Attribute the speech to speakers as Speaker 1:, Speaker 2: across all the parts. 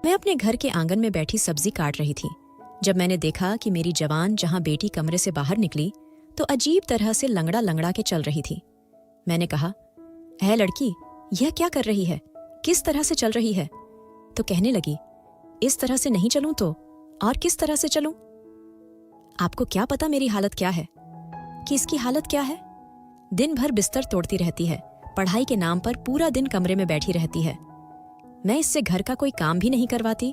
Speaker 1: मैं अपने घर के आंगन में बैठी सब्जी काट रही थी जब मैंने देखा कि मेरी जवान जहां बेटी कमरे से बाहर निकली तो अजीब तरह से लंगड़ा लंगड़ा के चल रही थी। मैंने कहा, है लड़की, यह क्या कर रही है? किस तरह से चल रही है? तो कहने लगी, इस तरह से नहीं चलूं तो और किस तरह से चलूं? आपको क्या पता मेरी हालत क्या है? कि इसकी हालत क्या है? दिन भर बिस्तर तोड़ती रहती है, पढ़ाई के नाम पर पूरा दिन कमरे में बैठी रहती है। मैं इससे घर का कोई काम भी नहीं करवाती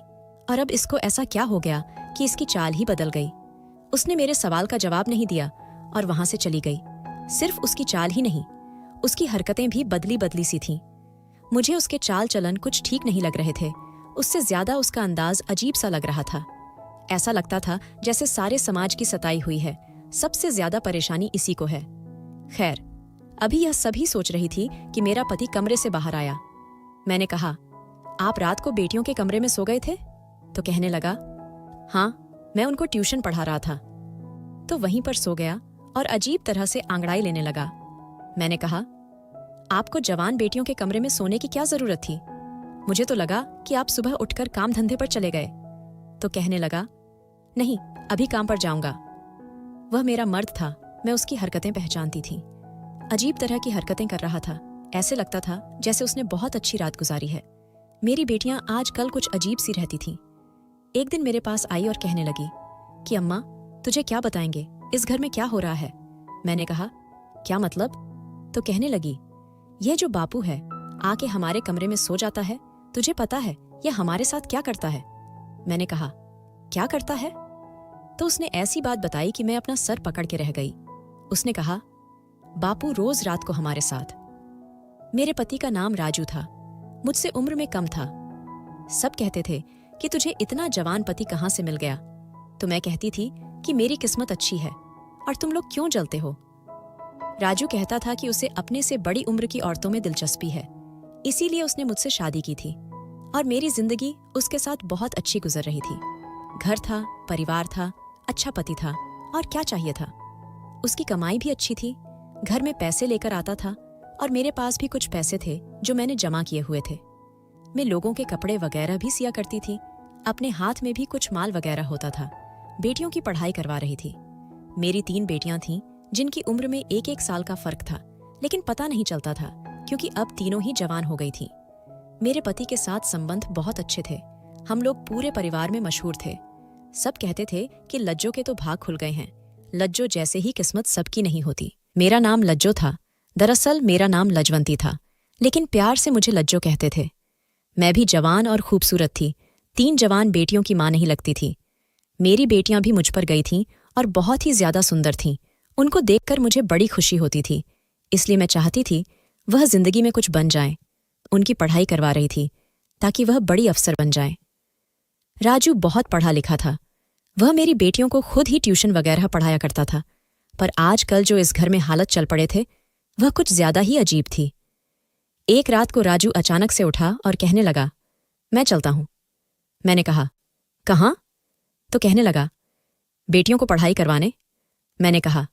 Speaker 1: और अब इसको ऐसा क्या हो गया कि इसकी चाल ही बदल गई। उसने मेरे सवाल का जवाब नहीं दिया और वहां से चली गई। सिर्फ उसकी चाल ही नहीं, उसकी हरकतें भी बदली बदली सी थीं। मुझे उसके चाल चलन कुछ ठीक नहीं लग रहे थे। उससे ज्यादा उसका अंदाज अजीब सा लग रहा था। ऐसा लगता था जैसे सारे समाज की सताई हुई है, सबसे ज्यादा परेशानी इसी को है। खैर, अभी यह सभी सोच रही थी कि मेरा पति कमरे से बाहर आया। मैंने कहा, आप रात को बेटियों के कमरे में सो गए थे? तो कहने लगा, हाँ, मैं उनको ट्यूशन पढ़ा रहा था। तो वहीं पर सो गया और अजीब तरह से आंगड़ाई लेने लगा। मैंने कहा, आपको जवान बेटियों के कमरे में सोने की क्या जरूरत थी? मुझे तो लगा कि आप सुबह उठकर काम धंधे पर चले गए। तो कहने लगा, नहीं, अभी काम पर जाऊंगा। वह मेरा मर्द था, मैं उसकी हरकतें पहचानती थी। अजीब तरह की हरकतें कर रहा था। ऐसे लगता था जैसे उसने बहुत अच्छी रात गुजारी है। मेरी बेटियां आजकल कुछ अजीब सी रहती थीं। एक दिन मेरे पास आई और कहने लगी कि अम्मा, तुझे क्या बताएंगे, इस घर में क्या हो रहा है? मैंने कहा, क्या मतलब? तो कहने लगी, यह जो बापू है आके हमारे कमरे में सो जाता है, तुझे पता है यह हमारे साथ क्या करता है? मैंने कहा, क्या करता है? तो उसने ऐसी बात बताई कि मैं अपना सर पकड़ के रह गई। उसने कहा, बापू रोज रात को हमारे साथ। मेरे पति का नाम राजू था, मुझसे उम्र में कम था। सब कहते थे कि तुझे इतना जवान पति कहां से मिल गया? तो मैं कहती थी कि मेरी किस्मत अच्छी है और तुम लोग क्यों जलते हो? राजू कहता था कि उसे अपने से बड़ी उम्र की औरतों में दिलचस्पी है, इसीलिए उसने मुझसे शादी की थी और मेरी जिंदगी उसके साथ बहुत अच्छी गुजर रही थी। घर था, परिवार था, अच्छा पति था, और क्या चाहिए था? उसकी कमाई भी अच्छी थी, घर में पैसे लेकर आता था और मेरे पास भी कुछ पैसे थे जो मैंने जमा किए हुए थे। मैं लोगों के कपड़े वगैरह भी सिया करती थी, अपने हाथ में भी कुछ माल वगैरह होता था। बेटियों की पढ़ाई करवा रही थी। मेरी 3 बेटियां थीं जिनकी उम्र में 1-1 साल का फर्क था, लेकिन पता नहीं चलता था क्योंकि अब तीनों ही जवान हो गई थीं। मेरे पति के साथ संबंध बहुत अच्छे थे। हम लोग पूरे परिवार में मशहूर थे। सब कहते थे कि लज्जो के तो भाग खुल गए हैं। लज्जो जैसे ही किस्मत सबकी नहीं होती। मेरा नाम लज्जो था। दरअसल मेरा नाम लजवंती था, लेकिन प्यार से मुझे लज्जो कहते थे। मैं भी जवान और खूबसूरत थी। 3 जवान बेटियों की मां नहीं लगती थी। मेरी बेटियां भी मुझ पर गई थीं और बहुत ही ज्यादा सुंदर थीं। उनको देखकर मुझे बड़ी खुशी होती थी, इसलिए मैं चाहती थी वह जिंदगी में कुछ बन जाएं। उनकी पढ़ाई करवा रही थी ताकि वह बड़ी अफसर बन जाएं। राजू बहुत पढ़ा लिखा था। वह मेरी बेटियों को खुद ही ट्यूशन वगैरह पढ़ाया करता था, पर आजकल जो इस घर में हालत चल पड़े थे वह कुछ ज्यादा ही अजीब थी। एक रात को राजू अचानक से उठा और कहने लगा, मैं चलता हूं। मैंने कहा, कहां? तो कहने लगा, बेटियों को पढ़ाई करवाने। मैंने कहा,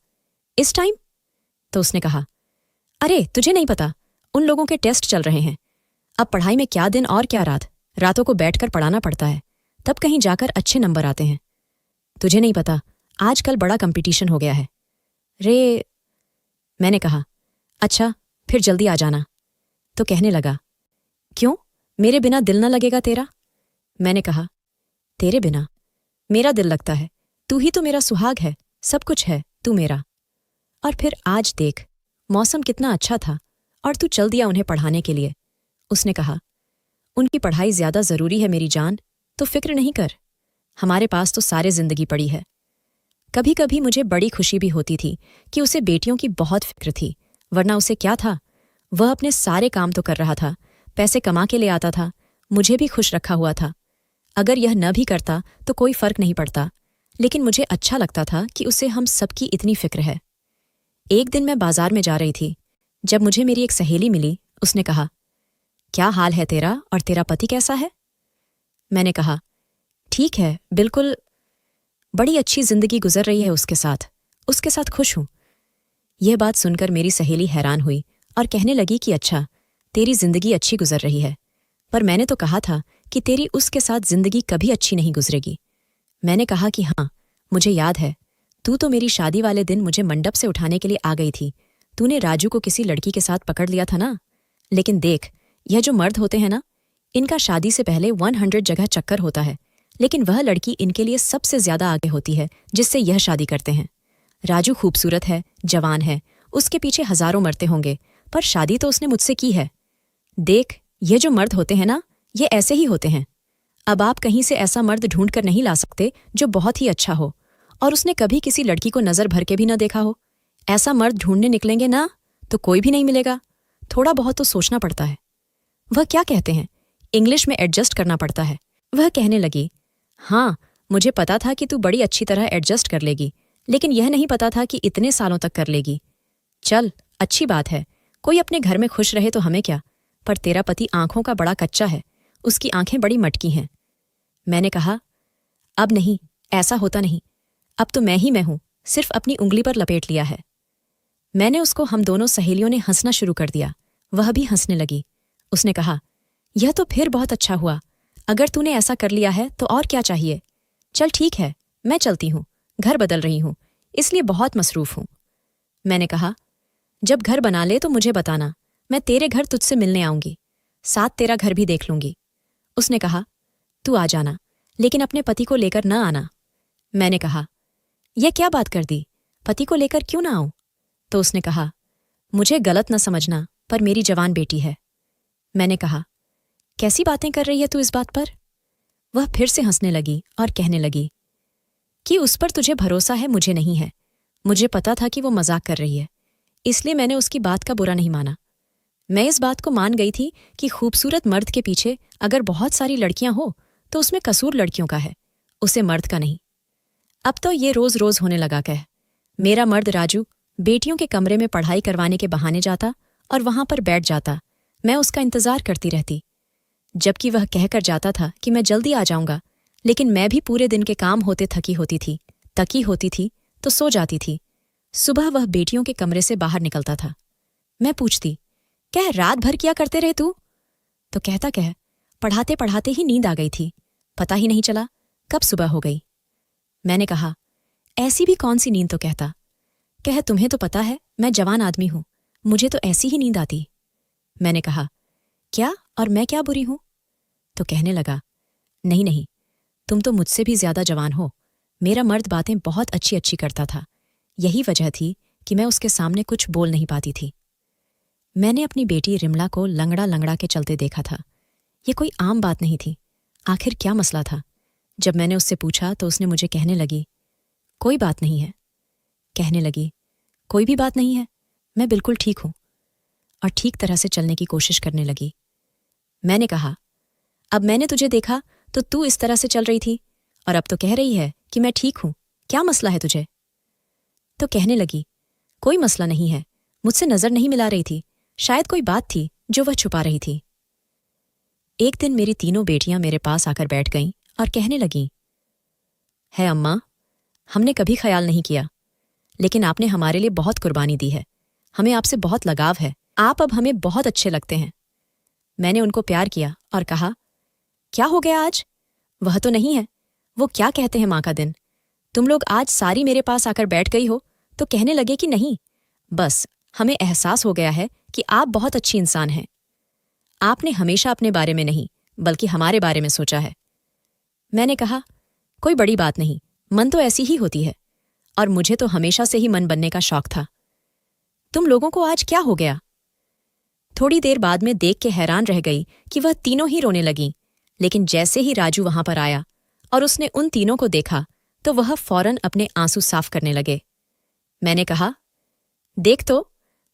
Speaker 1: इस टाइम? तो उसने कहा, अरे तुझे नहीं पता, उन लोगों के टेस्ट चल रहे हैं। अब पढ़ाई में क्या दिन और क्या रात, रातों को बैठकर पढ़ाना पड़ता है, तब कहीं जाकर अच्छे नंबर आते हैं। तुझे नहीं पता, आजकल बड़ा कंपटीशन हो गया है रे। मैंने कहा, अच्छा, फिर जल्दी आ जाना। तो कहने लगा, क्यों, मेरे बिना दिल न लगेगा तेरा? मैंने कहा, तेरे बिना मेरा दिल लगता है, तू ही तो मेरा सुहाग है, सब कुछ है तू मेरा। और फिर आज देख, मौसम कितना अच्छा था और तू चल दिया उन्हें पढ़ाने के लिए। उसने कहा, उनकी पढ़ाई ज्यादा जरूरी है मेरी जान, तो फिक्र नहीं कर, हमारे पास तो सारे जिंदगी पड़ी है। कभी कभी मुझे बड़ी खुशी भी होती थी कि उसे बेटियों की बहुत फिक्र थी, वरना उसे क्या था, वह अपने सारे काम तो कर रहा था, पैसे कमा के ले आता था, मुझे भी खुश रखा हुआ था। अगर यह न भी करता तो कोई फर्क नहीं पड़ता, लेकिन मुझे अच्छा लगता था कि उसे हम सबकी इतनी फिक्र है। एक दिन मैं बाजार में जा रही थी। जब मुझे मेरी एक सहेली मिली, उसने कहा, क्या हाल है तेरा और तेरा पति कैसा है? मैंने कहा, ठीक है, बिल्कुल, बड़ी अच्छी जिंदगी गुजर रही है उसके साथ खुश हूं। यह बात सुनकर मेरी सहेली हैरान हुई और कहने लगी कि अच्छा, तेरी जिंदगी अच्छी गुजर रही है, पर मैंने तो कहा था कि तेरी उसके साथ जिंदगी कभी अच्छी नहीं गुजरेगी। मैंने कहा कि हाँ, मुझे याद है, तू तो मेरी शादी वाले दिन मुझे मंडप से उठाने के लिए आ गई थी। तूने राजू को किसी लड़की के साथ पकड़ लिया था ना। लेकिन देख, यह जो मर्द होते हैं ना, इनका शादी से पहले 100 जगह चक्कर होता है, लेकिन वह लड़की इनके लिए सबसे ज्यादा आगे होती है जिससे यह शादी करते हैं। राजू खूबसूरत है, जवान है, उसके पीछे हजारों मरते होंगे, पर शादी तो उसने मुझसे की है। देख, ये जो मर्द होते हैं ना, ये ऐसे ही होते हैं। अब आप कहीं से ऐसा मर्द ढूंढ कर नहीं ला सकते जो बहुत ही अच्छा हो और उसने कभी किसी लड़की को नजर भर के भी न देखा हो। ऐसा मर्द ढूंढने निकलेंगे ना तो कोई भी नहीं मिलेगा। थोड़ा बहुत तो सोचना पड़ता है। वह क्या कहते हैं, इंग्लिश में एडजस्ट करना पड़ता है। वह कहने लगी, हाँ, मुझे पता था कि तू बड़ी अच्छी तरह एडजस्ट कर लेगी, लेकिन यह नहीं पता था कि इतने सालों तक कर लेगी। चल, अच्छी बात है, कोई अपने घर में खुश रहे तो हमें क्या, पर तेरा पति आंखों का बड़ा कच्चा है, उसकी आंखें बड़ी मटकी हैं। मैंने कहा, अब नहीं, ऐसा होता नहीं, अब तो मैं ही मैं हूं, सिर्फ अपनी उंगली पर लपेट लिया है। मैंने उसको हम दोनों सहेलियों ने हंसना शुरू कर दिया। वह भी हंसने लगी। उसने कहा, यह तो फिर बहुत अच्छा हुआ, अगर तूने ऐसा कर लिया है तो और क्या चाहिए। चल ठीक है, मैं चलती हूँ, घर बदल रही हूँ, इसलिए बहुत मसरूफ हूँ। मैंने कहा, जब घर बना ले तो मुझे बताना, मैं तेरे घर तुझसे मिलने आऊंगी, साथ तेरा घर भी देख लूंगी। उसने कहा, तू आ जाना, लेकिन अपने पति को लेकर न आना। मैंने कहा, यह क्या बात कर दी, पति को लेकर क्यों ना आऊं। तो उसने कहा, मुझे गलत न समझना, पर मेरी जवान बेटी है। मैंने कहा, कैसी बातें कर रही है तू इस बात पर। वह फिर से हंसने लगी और कहने लगी कि उस पर तुझे भरोसा है, मुझे नहीं है। मुझे पता था कि वो मजाक कर रही है, इसलिए मैंने उसकी बात का बुरा नहीं माना। मैं इस बात को मान गई थी कि खूबसूरत मर्द के पीछे अगर बहुत सारी लड़कियां हो तो उसमें कसूर लड़कियों का है, उसे मर्द का नहीं। अब तो ये रोज रोज होने लगा कह। मेरा मर्द राजू बेटियों के कमरे में पढ़ाई करवाने के बहाने जाता और वहां पर बैठ जाता। मैं उसका इंतजार करती रहती, जबकि वह कहकर जाता था कि मैं जल्दी आ जाऊंगा, लेकिन मैं भी पूरे दिन के काम होते थकी होती थी तो सो जाती थी। सुबह वह बेटियों के कमरे से बाहर निकलता था। मैं पूछती, क्या रात भर क्या करते रहे तू। तो कहता, पढ़ाते पढ़ाते ही नींद आ गई थी, पता ही नहीं चला कब सुबह हो गई। मैंने कहा, ऐसी भी कौन सी नींद। तो कहता, तुम्हें तो पता है मैं जवान आदमी हूं, मुझे तो ऐसी ही नींद आती। मैंने कहा, क्या, और मैं क्या बुरी हूं। तो कहने लगा, नहीं, तुम तो मुझसे भी ज्यादा जवान हो। मेरा मर्द बातें बहुत अच्छी अच्छी करता था, यही वजह थी कि मैं उसके सामने कुछ बोल नहीं पाती थी। मैंने अपनी बेटी रिमला को लंगड़ा लंगड़ा के चलते देखा था। ये कोई आम बात नहीं थी। आखिर क्या मसला था। जब मैंने उससे पूछा तो उसने मुझे कहने लगी, कोई बात नहीं है। कहने लगी, कोई भी बात नहीं है, मैं बिल्कुल ठीक हूं, और ठीक तरह से चलने की कोशिश करने लगी। मैंने कहा, अब मैंने तुझे देखा तो तू इस तरह से चल रही थी, और अब तो कह रही है कि मैं ठीक हूं, क्या मसला है तुझे। तो कहने लगी, कोई मसला नहीं है, मुझसे नजर नहीं मिला रही थी, शायद कोई बात थी जो वह छुपा रही थी। एक दिन मेरी तीनों बेटियां मेरे पास आकर बैठ गईं और कहने लगीं, है अम्मा, हमने कभी ख्याल नहीं किया, लेकिन आपने हमारे लिए बहुत कुर्बानी दी है, हमें आपसे बहुत लगाव है, आप अब हमें बहुत अच्छे लगते हैं। मैंने उनको प्यार किया और कहा, क्या हो गया आज। वह तो नहीं है, वो क्या कहते हैं माँ का दिन। तुम लोग आज सारी मेरे पास आकर बैठ गई हो तो कहने लगे कि नहीं, बस हमें एहसास हो गया है कि आप बहुत अच्छी इंसान हैं। आपने हमेशा अपने बारे में नहीं बल्कि हमारे बारे में सोचा है। मैंने कहा, कोई बड़ी बात नहीं, मन तो ऐसी ही होती है, और मुझे तो हमेशा से ही मन बनने का शौक था। तुम लोगों को आज क्या हो गया। थोड़ी देर बाद में देख के हैरान रह गई कि वह तीनों ही रोने लगीं, लेकिन जैसे ही राजू वहां पर आया और उसने उन तीनों को देखा तो वह फौरन अपने आंसू साफ करने लगे। मैंने कहा, देख तो,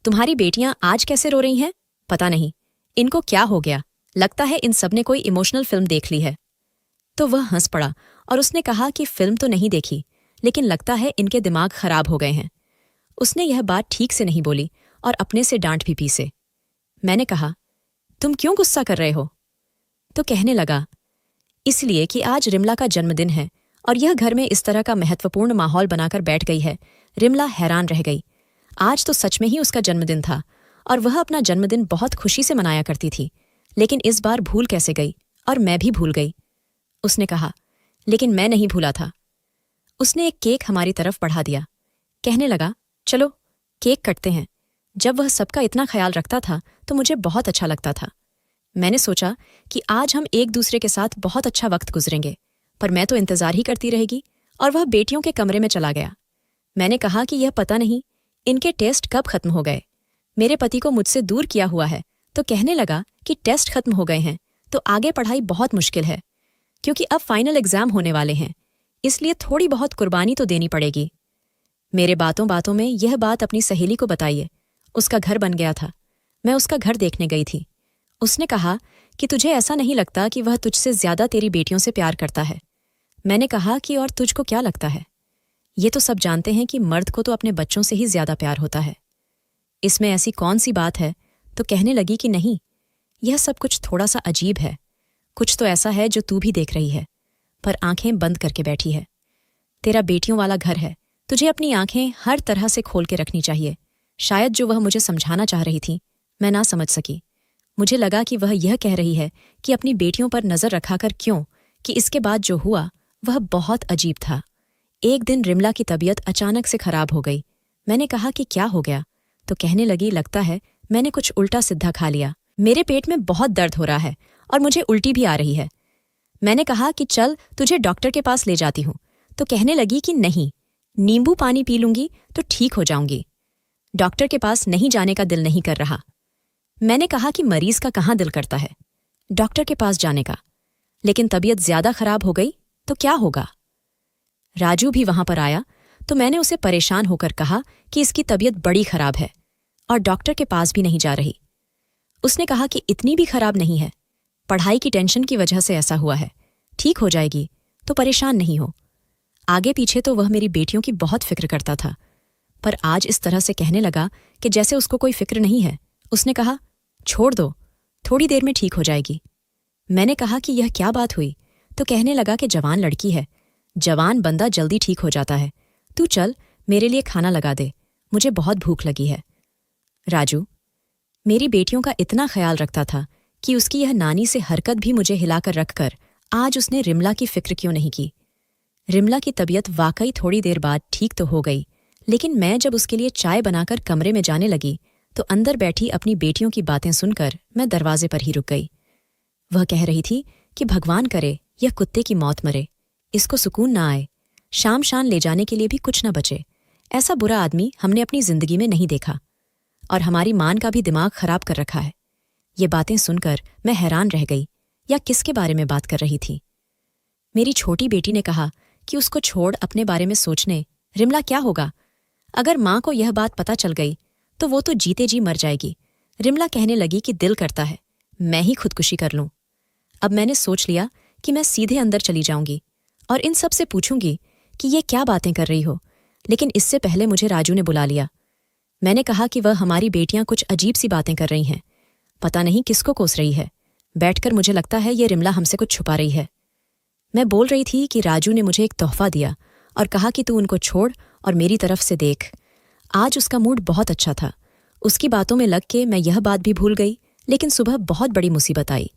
Speaker 1: तुम्हारी बेटियां आज कैसे रो रही हैं, पता नहीं इनको क्या हो गया, लगता है इन सब ने कोई इमोशनल फिल्म देख ली है। तो वह हंस पड़ा और उसने कहा कि फिल्म तो नहीं देखी, लेकिन लगता है इनके दिमाग खराब हो गए हैं। उसने यह बात ठीक से नहीं बोली और अपने से डांट भी पीसे। मैंने कहा, तुम क्यों गुस्सा कर रहे हो। तो कहने लगा, इसलिए कि आज रिमला का जन्मदिन है और यह घर में इस तरह का महत्वपूर्ण माहौल बनाकर बैठ गई है। रिमला हैरान रह गई। आज तो सच में ही उसका जन्मदिन था और वह अपना जन्मदिन बहुत खुशी से मनाया करती थी, लेकिन इस बार भूल कैसे गई और मैं भी भूल गई। उसने कहा, लेकिन मैं नहीं भूला था। उसने एक केक हमारी तरफ बढ़ा दिया। कहने लगा, चलो केक कटते हैं। जब वह सबका इतना ख्याल रखता था तो मुझे बहुत अच्छा लगता था। मैंने सोचा कि आज हम एक दूसरे के साथ बहुत अच्छा वक्त गुजरेंगे, पर मैं तो इंतजार ही करती रहेगी और वह बेटियों के कमरे में चला गया। मैंने कहा कि यह पता नहीं इनके टेस्ट कब खत्म हो गए। मेरे पति को मुझसे दूर किया हुआ है तो कहने लगा कि टेस्ट खत्म हो गए हैं तो आगे पढ़ाई बहुत मुश्किल है, क्योंकि अब फाइनल एग्जाम होने वाले हैं, इसलिए थोड़ी बहुत कुर्बानी तो देनी पड़ेगी। मेरे बातों बातों में यह बात अपनी सहेली को बताइए। उसका घर बन गया था। मैं उसका घर देखने गई थी। उसने कहा कि तुझे ऐसा नहीं लगता कि वह तुझसे ज्यादा तेरी बेटियों से प्यार करता है। मैंने कहा कि और तुझको क्या लगता है? ये तो सब जानते हैं कि मर्द को तो अपने बच्चों से ही ज्यादा प्यार होता है। इसमें ऐसी कौन सी बात है? तो कहने लगी कि नहीं, यह सब कुछ थोड़ा सा अजीब है। कुछ तो ऐसा है जो तू भी देख रही है, पर आंखें बंद करके बैठी है। तेरा बेटियों वाला घर है, तुझे अपनी आंखें हर तरह से खोल के रखनी चाहिए। शायद जो वह मुझे समझाना चाह रही थी मैं ना समझ सकी। मुझे लगा कि वह यह कह रही है कि अपनी बेटियों पर नजर रखाकर क्यों, कि इसके बाद जो हुआ वह बहुत अजीब था। एक दिन रिमला की तबीयत अचानक से खराब हो गई। मैंने कहा कि क्या हो गया? तो कहने लगी, लगता है मैंने कुछ उल्टा सीधा खा लिया। मेरे पेट में बहुत दर्द हो रहा है और मुझे उल्टी भी आ रही है। मैंने कहा कि चल तुझे डॉक्टर के पास ले जाती हूँ। तो कहने लगी कि नहीं, नींबू पानी पी लूंगी तो ठीक हो जाऊंगी। डॉक्टर के पास नहीं जाने का दिल नहीं कर रहा। मैंने कहा कि मरीज का कहाँ दिल करता है डॉक्टर के पास जाने का, लेकिन तबीयत ज्यादा खराब हो गई तो क्या होगा? राजू भी वहां पर आया तो मैंने उसे परेशान होकर कहा कि इसकी तबीयत बड़ी खराब है और डॉक्टर के पास भी नहीं जा रही। उसने कहा कि इतनी भी खराब नहीं है, पढ़ाई की टेंशन की वजह से ऐसा हुआ है, ठीक हो जाएगी, तो परेशान नहीं हो। आगे पीछे तो वह मेरी बेटियों की बहुत फिक्र करता था, पर आज इस तरह से कहने लगा कि जैसे उसको कोई फिक्र नहीं है। उसने कहा, छोड़ दो, थोड़ी देर में ठीक हो जाएगी। मैंने कहा कि यह क्या बात हुई? तो कहने लगा कि जवान लड़की है, जवान बंदा जल्दी ठीक हो जाता है। तू चल मेरे लिए खाना लगा दे, मुझे बहुत भूख लगी है। राजू मेरी बेटियों का इतना ख्याल रखता था कि उसकी यह नानी से हरकत भी मुझे हिलाकर रखकर आज उसने रिमला की फिक्र क्यों नहीं की। रिमला की तबीयत वाकई थोड़ी देर बाद ठीक तो हो गई, लेकिन मैं जब उसके लिए चाय बनाकर कमरे में जाने लगी तो अंदर बैठी अपनी बेटियों की बातें सुनकर मैं दरवाजे पर ही रुक गई। वह कह रही थी कि भगवान करे यह कुत्ते की मौत मरे, इसको सुकून ना आए, शाम शान ले जाने के लिए भी कुछ न बचे। ऐसा बुरा आदमी हमने अपनी जिंदगी में नहीं देखा, और हमारी मान का भी दिमाग खराब कर रखा है। ये बातें सुनकर मैं हैरान रह गई, या किसके बारे में बात कर रही थी। मेरी छोटी बेटी ने कहा कि उसको छोड़ अपने बारे में सोचने, रिमला क्या होगा? अगर माँ को यह बात पता चल गई तो वो तो जीते जी मर जाएगी। रिमला कहने लगी कि दिल करता है मैं ही खुदकुशी कर लूं। अब मैंने सोच लिया कि मैं सीधे अंदर चली जाऊंगी और इन सब से पूछूंगी कि ये क्या बातें कर रही हो, लेकिन इससे पहले मुझे राजू ने बुला लिया। मैंने कहा कि वह हमारी बेटियां कुछ अजीब सी बातें कर रही हैं, पता नहीं किसको कोस रही है। बैठकर मुझे लगता है ये रिमला हमसे कुछ छुपा रही है। मैं बोल रही थी कि राजू ने मुझे एक तोहफा दिया और कहा कि तू उनको छोड़ और मेरी तरफ से देख। आज उसका मूड बहुत अच्छा था। उसकी बातों में लग के मैं यह बात भी भूल गई, लेकिन सुबह बहुत बड़ी मुसीबत आई।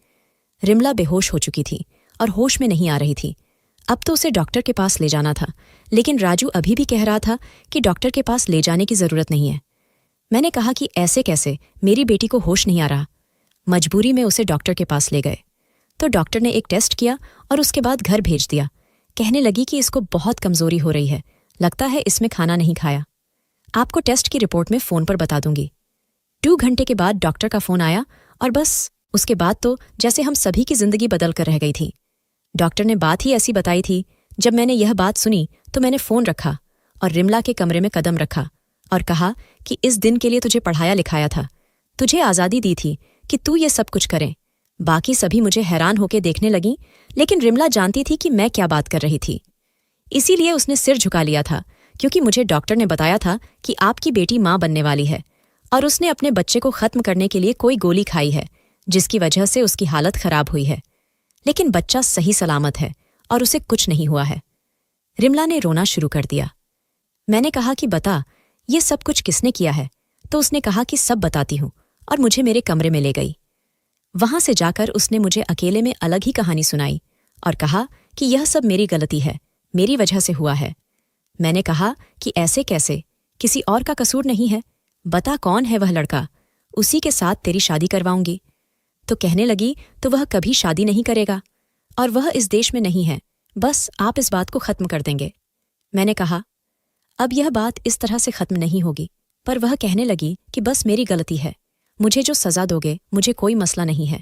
Speaker 1: रिमला बेहोश हो चुकी थी और होश में नहीं आ रही थी। अब तो उसे डॉक्टर के पास ले जाना था, लेकिन राजू अभी भी कह रहा था कि डॉक्टर के पास ले जाने की जरूरत नहीं है। मैंने कहा कि ऐसे कैसे, मेरी बेटी को होश नहीं आ रहा। मजबूरी में उसे डॉक्टर के पास ले गए तो डॉक्टर ने एक टेस्ट किया और उसके बाद घर भेज दिया। कहने लगी कि इसको बहुत कमजोरी हो रही है, लगता है इसमें खाना नहीं खाया। आपको टेस्ट की रिपोर्ट में फोन पर बता दूंगी। 2 घंटे के बाद डॉक्टर का फोन आया और बस उसके बाद तो जैसे हम सभी की जिंदगी बदल कर रह गई थी। डॉक्टर ने बात ही ऐसी बताई थी। जब मैंने यह बात सुनी तो मैंने फोन रखा और रिमला के कमरे में कदम रखा और कहा कि इस दिन के लिए तुझे पढ़ाया लिखाया था, तुझे आज़ादी दी थी कि तू ये सब कुछ करे। बाकी सभी मुझे हैरान होकर देखने लगी, लेकिन रिमला जानती थी कि मैं क्या बात कर रही थी। इसीलिए उसने सिर झुका लिया था, क्योंकि मुझे डॉक्टर ने बताया था कि आपकी बेटी माँ बनने वाली है और उसने अपने बच्चे को खत्म करने के लिए कोई गोली खाई है, जिसकी वजह से उसकी हालत खराब हुई है। लेकिन बच्चा सही सलामत है और उसे कुछ नहीं हुआ है। रिमला ने रोना शुरू कर दिया। मैंने कहा कि बता, ये सब कुछ किसने किया है? तो उसने कहा कि सब बताती हूँ, और मुझे मेरे कमरे में ले गई। वहां से जाकर उसने मुझे अकेले में अलग ही कहानी सुनाई और कहा कि यह सब मेरी गलती है, मेरी वजह से हुआ है। मैंने कहा कि ऐसे कैसे, किसी और का कसूर नहीं है, बता कौन है वह लड़का, उसी के साथ तेरी शादी करवाऊंगी। तो कहने लगी तो वह कभी शादी नहीं करेगा और वह इस देश में नहीं है, बस आप इस बात को खत्म कर देंगे। मैंने कहा अब यह बात इस तरह से खत्म नहीं होगी, पर वह कहने लगी कि बस मेरी गलती है, मुझे जो सजा दोगे मुझे कोई मसला नहीं है,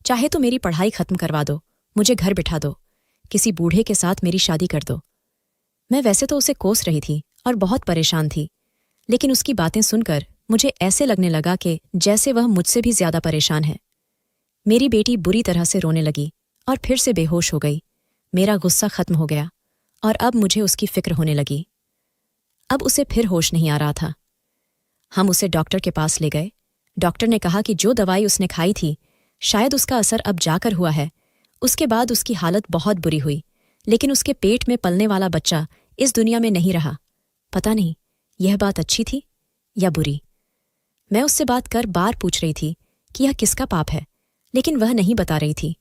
Speaker 1: चाहे तो मेरी पढ़ाई खत्म करवा दो, मुझे घर बिठा दो, किसी बूढ़े के साथ मेरी शादी कर दो। मैं वैसे तो उसे कोस रही थी और बहुत परेशान थी, लेकिन उसकी बातें सुनकर मुझे ऐसे लगने लगा कि जैसे वह मुझसे भी ज्यादा परेशान है। मेरी बेटी बुरी तरह से रोने लगी और फिर से बेहोश हो गई। मेरा गुस्सा खत्म हो गया और अब मुझे उसकी फिक्र होने लगी। अब उसे फिर होश नहीं आ रहा था। हम उसे डॉक्टर के पास ले गए। डॉक्टर ने कहा कि जो दवाई उसने खाई थी शायद उसका असर अब जाकर हुआ है। उसके बाद उसकी हालत बहुत बुरी हुई, लेकिन उसके पेट में पलने वाला बच्चा इस दुनिया में नहीं रहा। पता नहीं यह बात अच्छी थी या बुरी। मैं उससे बात कर बार पूछ रही थी कि यह किसका पाप है, लेकिन वह नहीं बता रही थी।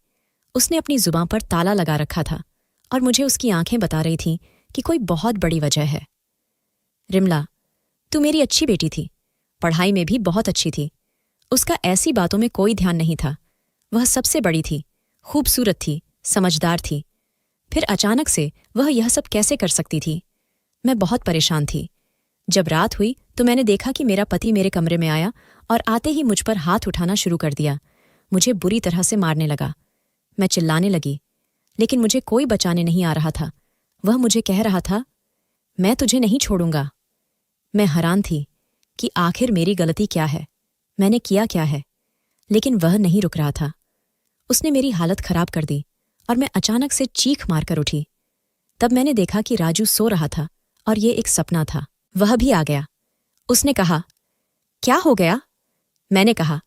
Speaker 1: उसने अपनी जुबान पर ताला लगा रखा था और मुझे उसकी आंखें बता रही थीं कि कोई बहुत बड़ी वजह है। रिमला, तू मेरी अच्छी बेटी थी, पढ़ाई में भी बहुत अच्छी थी। उसका ऐसी बातों में कोई ध्यान नहीं था। वह सबसे बड़ी थी, खूबसूरत थी, समझदार थी। फिर अचानक से वह यह सब कैसे कर सकती थी? मैं बहुत परेशान थी। जब रात हुई तो मैंने देखा कि मेरा पति मेरे कमरे में आया और आते ही मुझ पर हाथ उठाना शुरू कर दिया। मुझे बुरी तरह से मारने लगा। मैं चिल्लाने लगी, लेकिन मुझे कोई बचाने नहीं आ रहा था। वह मुझे कह रहा था, मैं तुझे नहीं छोड़ूंगा। मैं हैरान थी कि आखिर मेरी गलती क्या है, मैंने किया क्या है, लेकिन वह नहीं रुक रहा था। उसने मेरी हालत खराब कर दी और मैं अचानक से चीख मारकर उठी। तब मैंने देखा कि राजू सो रहा था और ये एक सपना था। वह भी आ गया। उसने कहा, क्या हो गया? मैंने कहा,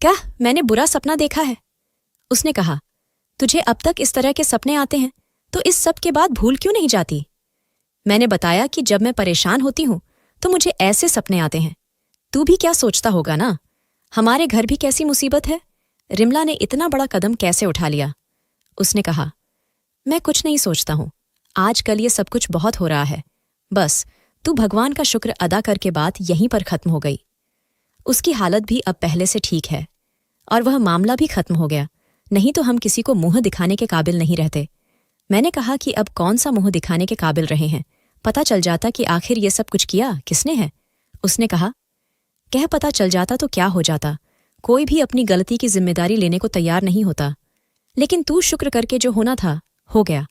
Speaker 1: क्या मैंने बुरा सपना देखा है? उसने कहा, तुझे अब तक इस तरह के सपने आते हैं तो इस सब के बाद भूल क्यों नहीं जाती? मैंने बताया कि जब मैं परेशान होती हूं तो मुझे ऐसे सपने आते हैं। तू भी क्या सोचता होगा ना, हमारे घर भी कैसी मुसीबत है, रिमला ने इतना बड़ा कदम कैसे उठा लिया? उसने कहा, मैं कुछ नहीं सोचता हूं, आजकल ये सब कुछ बहुत हो रहा है, बस तू भगवान का शुक्र अदा करके बात यहीं पर खत्म हो गई। उसकी हालत भी अब पहले से ठीक है और वह मामला भी खत्म हो गया, नहीं तो हम किसी को मुंह दिखाने के काबिल नहीं रहते। मैंने कहा कि अब कौन सा मुंह दिखाने के काबिल रहे हैं, पता चल जाता कि आखिर ये सब कुछ किया किसने है। उसने कहा, कह पता चल जाता तो क्या हो जाता, कोई भी अपनी गलती की जिम्मेदारी लेने को तैयार नहीं होता, लेकिन तू शुक्र करके जो होना था हो गया।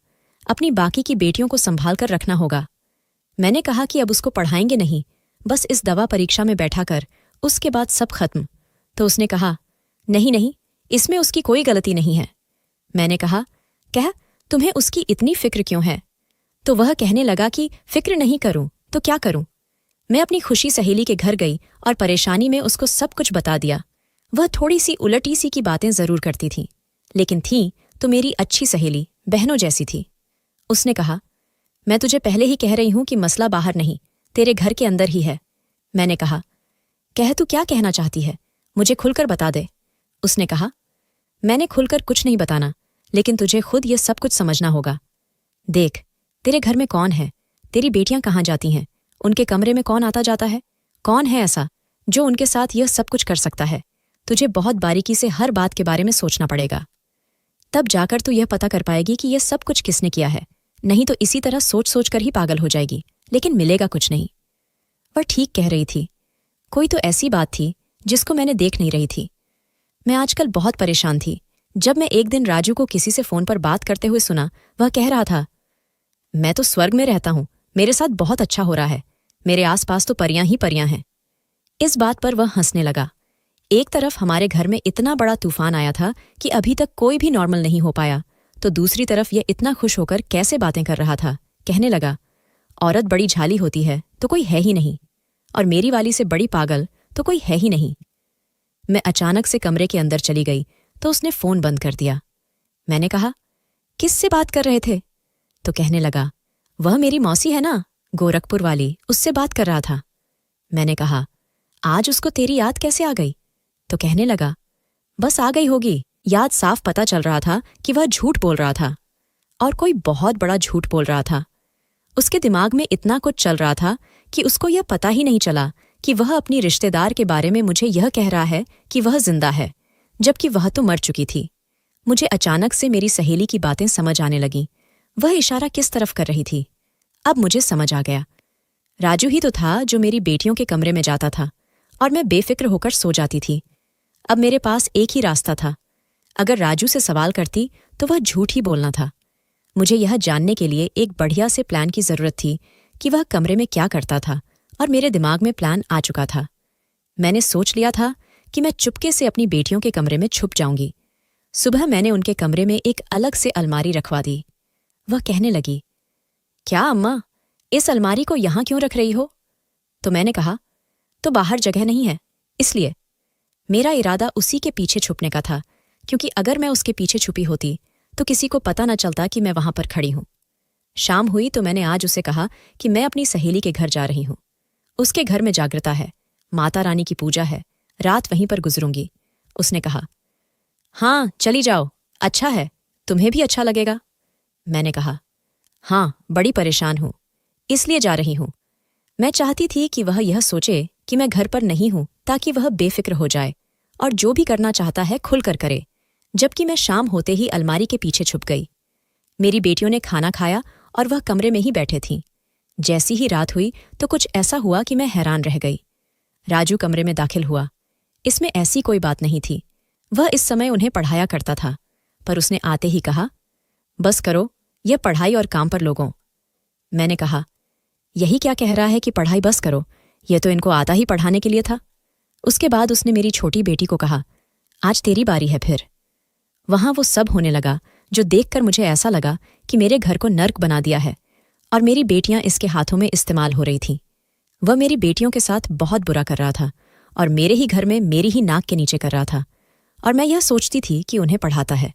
Speaker 1: अपनी बाकी की बेटियों को संभाल कर रखना होगा। मैंने कहा कि अब उसको पढ़ाएंगे नहीं, बस इस दवा परीक्षा में बैठा कर, उसके बाद सब खत्म। तो उसने कहा, नहीं नहीं, इसमें उसकी कोई गलती नहीं है। मैंने कहा, कह तुम्हें उसकी इतनी फिक्र क्यों है? तो वह कहने लगा कि फिक्र नहीं करूं तो क्या करूं। मैं अपनी खुशी सहेली के घर गई और परेशानी में उसको सब कुछ बता दिया। वह थोड़ी सी उलटी सी की बातें जरूर करती थी, लेकिन थी तो मेरी अच्छी सहेली, बहनों जैसी थी। उसने कहा, मैं तुझे पहले ही कह रही हूं कि मसला बाहर नहीं, तेरे घर के अंदर ही है। मैंने कहा, कह तू क्या कहना चाहती है, मुझे खुलकर बता दे। उसने कहा, मैंने खुलकर कुछ नहीं बताना, लेकिन तुझे खुद ये सब कुछ समझना होगा। देख, तेरे घर में कौन है, तेरी बेटियां कहाँ जाती हैं, उनके कमरे में कौन आता जाता है, कौन है ऐसा जो उनके साथ यह सब कुछ कर सकता है। तुझे बहुत बारीकी से हर बात के बारे में सोचना पड़ेगा, तब जाकर तू यह पता कर पाएगी कि यह सब कुछ किसने किया है। नहीं तो इसी तरह सोच सोच कर ही पागल हो जाएगी, लेकिन मिलेगा कुछ नहीं। वह ठीक कह रही थी। कोई तो ऐसी बात थी जिसको मैंने देख नहीं रही थी। मैं आजकल बहुत परेशान थी। जब मैं एक दिन राजू को किसी से फोन पर बात करते हुए सुना, वह कह रहा था, मैं तो स्वर्ग में रहता हूं, मेरे साथ बहुत अच्छा हो रहा है, मेरे आसपास तो परियां ही परियां हैं। इस बात पर वह हंसने लगा। एक तरफ हमारे घर में इतना बड़ा तूफान आया था कि अभी तक कोई भी नॉर्मल नहीं हो पाया, तो दूसरी तरफ यह इतना खुश होकर कैसे बातें कर रहा था। कहने लगा, औरत बड़ी झाली होती है तो कोई है ही नहीं, और मेरी वाली से बड़ी पागल तो कोई है ही नहीं। मैं अचानक से कमरे के अंदर चली गई तो उसने फोन बंद कर दिया। मैंने कहा, किससे बात कर रहे थे? तो कहने लगा, वह मेरी मौसी है ना, गोरखपुर वाली, उससे बात कर रहा था। मैंने कहा, आज उसको तेरी याद कैसे आ गई? तो कहने लगा, बस आ गई होगी। याद साफ पता चल रहा था कि वह झूठ बोल रहा था, और कोई बहुत बड़ा झूठ बोल रहा था। उसके दिमाग में इतना कुछ चल रहा था कि उसको यह पता ही नहीं चला कि वह अपनी रिश्तेदार के बारे में मुझे यह कह रहा है कि वह जिंदा है, जबकि वह तो मर चुकी थी। मुझे अचानक से मेरी सहेली की बातें समझ आने लगीं। वह इशारा किस तरफ कर रही थी? अब मुझे समझ आ गया। राजू ही तो था जो मेरी बेटियों के कमरे में जाता था और मैं बेफिक्र होकर सो जाती थी। अब मेरे पास एक ही रास्ता था। अगर राजू से सवाल करती तो वह झूठ ही बोलना था। मुझे यह जानने के लिए एक बढ़िया से प्लान की जरूरत थी कि वह कमरे में क्या करता था, और मेरे दिमाग में प्लान आ चुका था। मैंने सोच लिया था कि मैं चुपके से अपनी बेटियों के कमरे में छुप जाऊंगी। सुबह मैंने उनके कमरे में एक अलग से अलमारी रखवा दी। वह कहने लगी, क्या अम्मा, इस अलमारी को यहां क्यों रख रही हो? तो मैंने कहा, तो बाहर जगह नहीं है, इसलिए। मेरा इरादा उसी के पीछे छुपने का था, क्योंकि अगर मैं उसके पीछे छुपी होती तो किसी को पता न चलता कि मैं वहां पर खड़ी हूं। शाम हुई तो मैंने आज उसे कहा कि मैं अपनी सहेली के घर जा रही हूं। उसके घर में जागृता है, माता रानी की पूजा है, रात वहीं पर गुजरूंगी। उसने कहा, हाँ चली जाओ, अच्छा है, तुम्हें भी अच्छा लगेगा। मैंने कहा, हाँ बड़ी परेशान हूं, इसलिए जा रही हूं। मैं चाहती थी कि वह यह सोचे कि मैं घर पर नहीं हूं, ताकि वह बेफिक्र हो जाए और जो भी करना चाहता है खुलकर करे। जबकि मैं शाम होते ही अलमारी के पीछे छुप गई। मेरी बेटियों ने खाना खाया और वह कमरे में ही बैठे थीं। जैसी ही रात हुई तो कुछ ऐसा हुआ कि मैं हैरान रह गई। राजू कमरे में दाखिल हुआ। इसमें ऐसी कोई बात नहीं थी। वह इस समय उन्हें पढ़ाया करता था, पर उसने आते ही कहा, बस करो, यह पढ़ाई और काम पर लोगों। मैंने कहा, यही क्या कह रहा है कि पढ़ाई बस करो? यह तो इनको आता ही पढ़ाने के लिए था। उसके बाद उसने मेरी छोटी बेटी को कहा, आज तेरी बारी है फिर। वहां वो सब होने लगा जो देखकर मुझे ऐसा लगा कि मेरे घर को नर्क बना दिया है, और मेरी बेटियां इसके हाथों में इस्तेमाल हो रही थीं। वह मेरी बेटियों के साथ बहुत बुरा कर रहा था और मेरे ही घर में मेरी ही नाक के नीचे कर रहा था, और मैं यह सोचती थी कि उन्हें पढ़ाता है।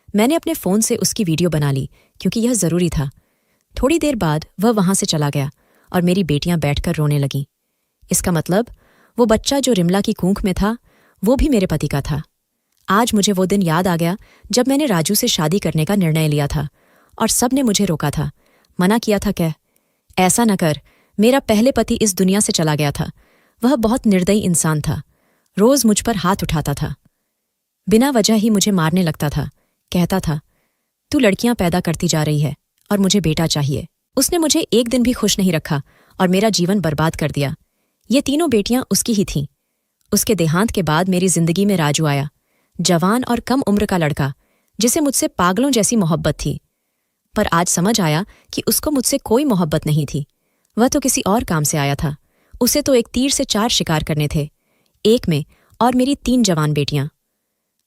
Speaker 1: मैंने अपने फ़ोन से उसकी वीडियो बना ली, क्योंकि यह ज़रूरी था। थोड़ी देर बाद वह वहां से चला गया और मेरी बेटियां बैठकर रोने लगीं। इसका मतलब वो बच्चा जो रिमला की कूंख में था, वो भी मेरे पति का था। आज मुझे वो दिन याद आ गया जब मैंने राजू से शादी करने का निर्णय लिया था, और सब ने मुझे रोका था, मना किया था। कह, ऐसा न कर, मेरा पहले पति इस दुनिया से चला गया था। वह बहुत निर्दयी इंसान था, रोज मुझ पर हाथ उठाता था, बिना वजह ही मुझे मारने लगता था। कहता था, तू लड़कियां पैदा करती जा रही है और मुझे बेटा चाहिए। उसने मुझे एक दिन भी खुश नहीं रखा और मेरा जीवन बर्बाद कर दिया। ये तीनों बेटियां उसकी ही थीं। उसके देहांत के बाद मेरी जिंदगी में राजू आया, जवान और कम उम्र का लड़का, जिसे मुझसे पागलों जैसी मोहब्बत थी। पर आज समझ आया कि उसको मुझसे कोई मोहब्बत नहीं थी। वह तो किसी और काम से आया था। उसे तो एक तीर से 4 शिकार करने थे, एक में और मेरी 3 जवान बेटियां।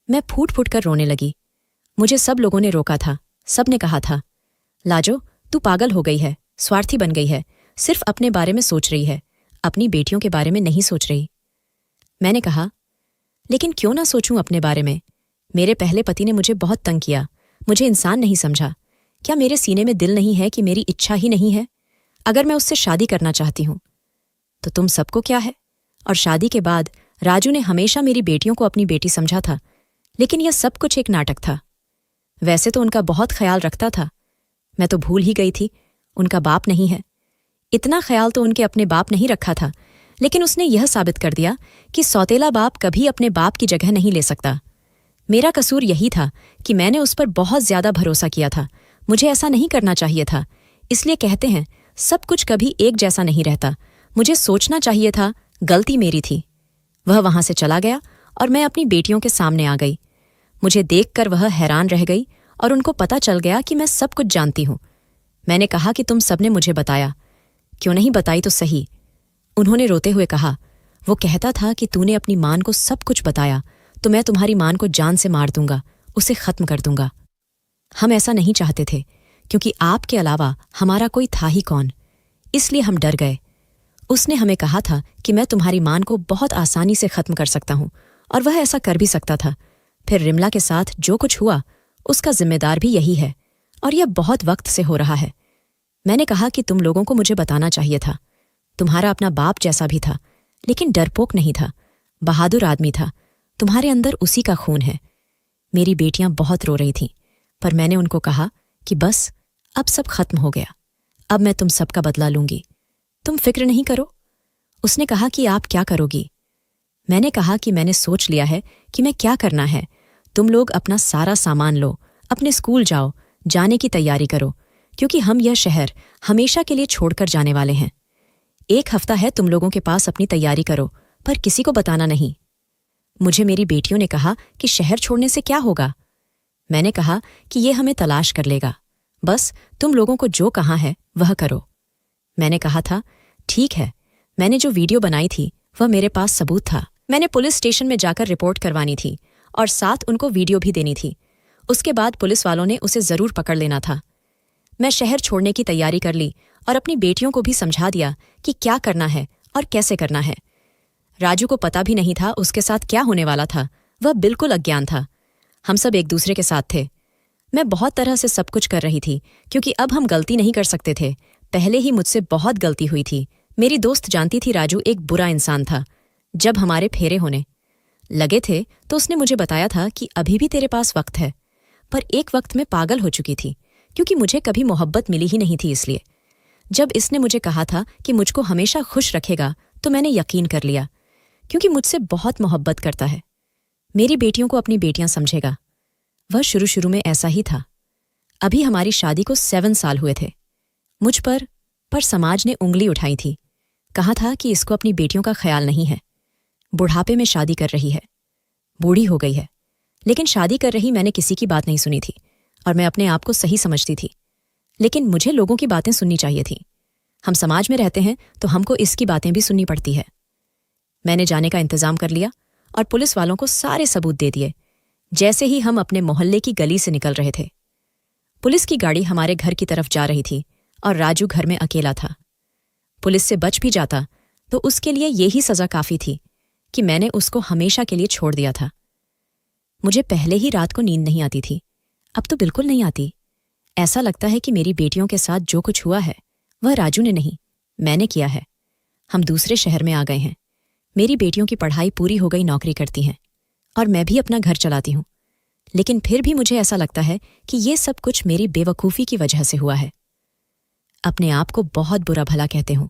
Speaker 1: मैं फूट फूट कर रोने लगी। मुझे सब लोगों ने रोका था। सब ने कहा था, लाजो, तू पागल हो गई है, स्वार्थी बन गई है, सिर्फ अपने बारे में सोच रही है, अपनी बेटियों के बारे में नहीं सोच रही। मैंने कहा, लेकिन क्यों ना सोचूं अपने बारे में? मेरे पहले पति ने मुझे बहुत तंग किया, मुझे इंसान नहीं समझा। क्या मेरे सीने में दिल नहीं है कि मेरी इच्छा ही नहीं है? अगर मैं उससे शादी करना चाहती हूं तो तुम सबको क्या है? और शादी के बाद राजू ने हमेशा मेरी बेटियों को अपनी बेटी समझा था, लेकिन यह सब कुछ एक नाटक था। वैसे तो उनका बहुत ख्याल रखता था। मैं तो भूल ही गई थी, उनका बाप नहीं है। इतना ख्याल तो उनके अपने बाप नहीं रखा था, लेकिन उसने यह साबित कर दिया कि सौतेला बाप कभी अपने बाप की जगह नहीं ले सकता। मेरा कसूर यही था कि मैंने उस पर बहुत ज्यादा भरोसा किया था। मुझे ऐसा नहीं करना चाहिए था। इसलिए कहते हैं, सब कुछ कभी एक जैसा नहीं रहता। मुझे सोचना चाहिए था, गलती मेरी थी। वह वहां से चला गया और मैं अपनी बेटियों के सामने आ गई। मुझे देखकर वह हैरान रह गई और उनको पता चल गया कि मैं सब कुछ जानती हूं। मैंने कहा कि तुम सबने मुझे बताया, क्यों नहीं बताई तो सही। उन्होंने रोते हुए कहा, वो कहता था कि तूने अपनी मान को सब कुछ बताया तो मैं तुम्हारी मान को जान से मार दूंगा, उसे खत्म कर दूंगा। हम ऐसा नहीं चाहते थे, क्योंकि आपके अलावा हमारा कोई था ही कौन। इसलिए हम डर गए। उसने हमें कहा था कि मैं तुम्हारी मान को बहुत आसानी से खत्म कर सकता हूं, और वह ऐसा कर भी सकता था। फिर रिमला के साथ जो कुछ हुआ, उसका जिम्मेदार भी यही है, और यह बहुत वक्त से हो रहा है। मैंने कहा कि तुम लोगों को मुझे बताना चाहिए था। तुम्हारा अपना बाप जैसा भी था, लेकिन डरपोक नहीं था, बहादुर आदमी था। तुम्हारे अंदर उसी का खून है। मेरी बेटियां बहुत रो रही थीं, पर मैंने उनको कहा कि बस अब सब खत्म हो गया, अब मैं तुम सबका बदला लूंगी, तुम फिक्र नहीं करो। उसने कहा कि आप क्या करोगी? मैंने कहा कि मैंने सोच लिया है कि मैं क्या करना है। तुम लोग अपना सारा सामान लो, अपने स्कूल जाओ, जाने की तैयारी करो, क्योंकि हम यह शहर हमेशा के लिए छोड़कर जाने वाले हैं। 1 हफ्ता है तुम लोगों के पास, अपनी तैयारी करो, पर किसी को बताना नहीं। मुझे मेरी बेटियों ने कहा कि शहर छोड़ने से क्या होगा? मैंने कहा कि ये हमें तलाश कर लेगा, बस तुम लोगों को जो कहा है वह करो। मैंने कहा था, ठीक है। मैंने जो वीडियो बनाई थी वह मेरे पास सबूत था। मैंने पुलिस स्टेशन में जाकर रिपोर्ट करवानी थी और साथ उनको वीडियो भी देनी थी। उसके बाद पुलिस वालों ने उसे जरूर पकड़ लेना था। मैं शहर छोड़ने की तैयारी कर ली और अपनी बेटियों को भी समझा दिया कि क्या करना है और कैसे करना है। राजू को पता भी नहीं था उसके साथ क्या होने वाला था, वह बिल्कुल अज्ञान था। हम सब एक दूसरे के साथ थे। मैं बहुत तरह से सब कुछ कर रही थी, क्योंकि अब हम गलती नहीं कर सकते थे। पहले ही मुझसे बहुत गलती हुई थी। मेरी दोस्त जानती थी राजू एक बुरा इंसान था। जब हमारे फेरे होने लगे थे तो उसने मुझे बताया था कि अभी भी तेरे पास वक्त है, पर एक वक्त में पागल हो चुकी थी, क्योंकि मुझे कभी मोहब्बत मिली ही नहीं थी। इसलिए जब इसने मुझे कहा था कि मुझको हमेशा खुश रखेगा तो मैंने यकीन कर लिया, क्योंकि मुझसे बहुत मोहब्बत करता है। मेरी बेटियों को अपनी बेटियां समझेगा। वह शुरू शुरू में ऐसा ही था। अभी हमारी शादी को 7 साल हुए थे। मुझ पर समाज ने उंगली उठाई थी, कहा था कि इसको अपनी बेटियों का ख्याल नहीं है, बुढ़ापे में शादी कर रही है, बूढ़ी हो गई है। लेकिन शादी कर रही मैंने किसी की बात नहीं सुनी थी और मैं अपने आप को सही समझती थी, लेकिन मुझे लोगों की बातें सुननी चाहिए थी। हम समाज में रहते हैं तो हमको इसकी बातें भी सुननी पड़ती है। मैंने जाने का इंतजाम कर लिया और पुलिस वालों को सारे सबूत दे दिए। जैसे ही हम अपने मोहल्ले की गली से निकल रहे थे, पुलिस की गाड़ी हमारे घर की तरफ जा रही थी और राजू घर में अकेला था। पुलिस से बच भी जाता तो उसके लिए यही सजा काफी थी कि मैंने उसको हमेशा के लिए छोड़ दिया था। मुझे पहले ही रात को नींद नहीं आती थी, अब तो बिल्कुल नहीं आती। ऐसा लगता है कि मेरी बेटियों के साथ जो कुछ हुआ है वह राजू ने नहीं, मैंने किया है। हम दूसरे शहर में आ गए हैं। मेरी बेटियों की पढ़ाई पूरी हो गई, नौकरी करती हैं और मैं भी अपना घर चलाती हूँ। लेकिन फिर भी मुझे ऐसा लगता है कि ये सब कुछ मेरी बेवकूफ़ी की वजह से हुआ है। अपने आप को बहुत बुरा भला कहते हूँ।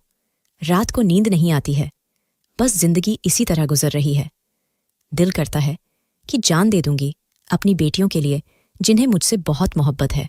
Speaker 1: रात को नींद नहीं आती है, बस जिंदगी इसी तरह गुजर रही है। दिल करता है कि जान दे दूंगी अपनी बेटियों के लिए, जिन्हें मुझसे बहुत मोहब्बत है।